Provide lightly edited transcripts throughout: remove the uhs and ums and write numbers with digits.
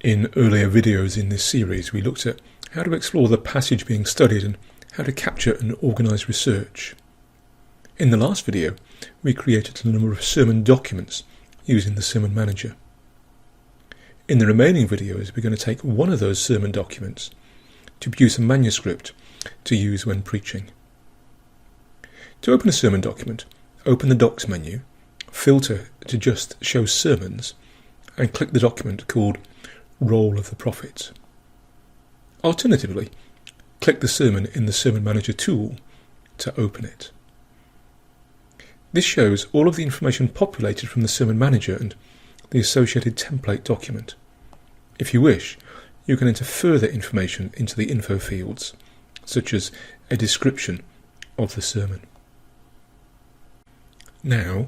In earlier videos in this series, we looked at how to explore the passage being studied and how to capture and organise research. In the last video, we created a number of sermon documents using the Sermon Manager. In the remaining videos, we're going to take one of those sermon documents to produce a manuscript to use when preaching. To open a sermon document, open the Docs menu, filter to just show sermons, and click the document called Role of the Prophet. Alternatively, click the sermon in the Sermon Manager tool to open it. This shows all of the information populated from the Sermon Manager and the associated template document. If you wish, you can enter further information into the info fields, such as a description of the sermon. Now,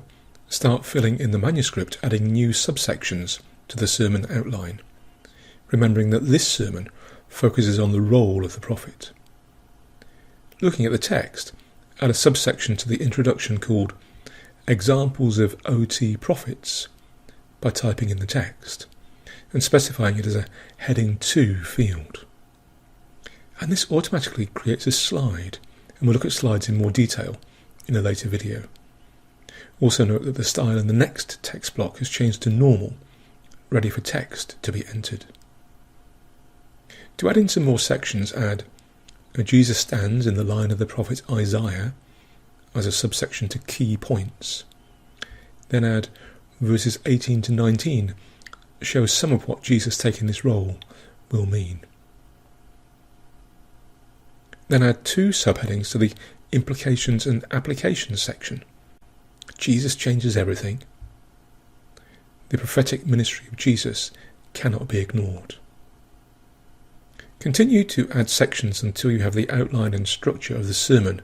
start filling in the manuscript, adding new subsections to the sermon outline, remembering that this sermon focuses on the role of the prophet. Looking at the text, add a subsection to the introduction called Examples of OT Prophets by typing in the text and specifying it as a Heading 2 field. And this automatically creates a slide, and we'll look at slides in more detail in a later video. Also note that the style in the next text block has changed to normal, ready for text to be entered. To add in some more sections, add Jesus stands in the line of the prophet Isaiah as a subsection to key points. Then add verses 18 to 19, shows some of what Jesus taking this role will mean. Then add two subheadings to the implications and applications section. Jesus changes everything. The prophetic ministry of Jesus cannot be ignored. Continue to add sections until you have the outline and structure of the sermon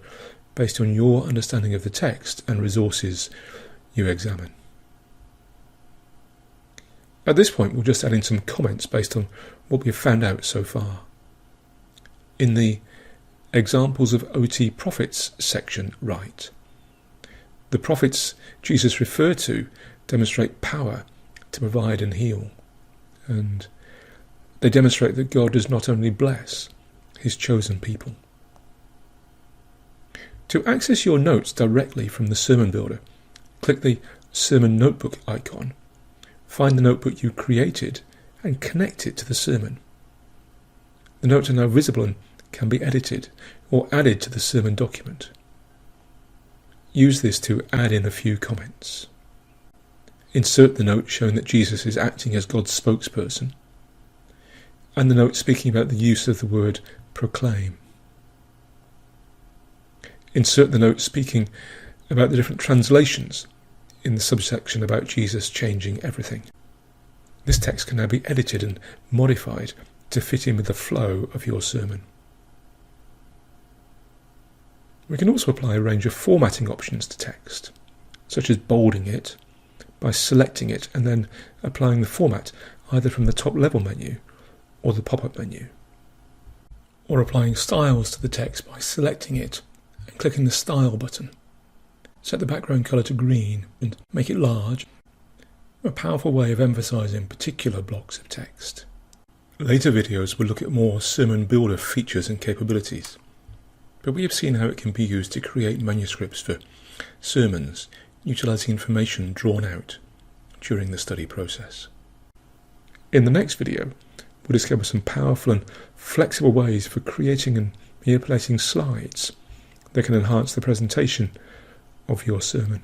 based on your understanding of the text and resources you examine. At this point, we'll just add in some comments based on what we have found out so far. In the Examples of OT Prophets section, write, the prophets Jesus referred to demonstrate power to provide and heal, and they demonstrate that God does not only bless his chosen people. To access your notes directly from the Sermon Builder, click the Sermon Notebook icon, find the notebook you created and connect it to the sermon. The notes are now visible and can be edited or added to the sermon document. Use this to add in a few comments. Insert the note showing that Jesus is acting as God's spokesperson, and the note speaking about the use of the word proclaim. Insert the note speaking about the different translations in the subsection about Jesus changing everything. This text can now be edited and modified to fit in with the flow of your sermon. We can also apply a range of formatting options to text, such as bolding it by selecting it and then applying the format either from the top level menu or the pop-up menu, or applying styles to the text by selecting it and clicking the Style button. Set the background colour to green and make it large, a powerful way of emphasising particular blocks of text. Later videos will look at more Sermon Builder features and capabilities, but we have seen how it can be used to create manuscripts for sermons, utilising information drawn out during the study process. In the next video, we'll discover some powerful and flexible ways for creating and manipulating slides that can enhance the presentation of your sermon.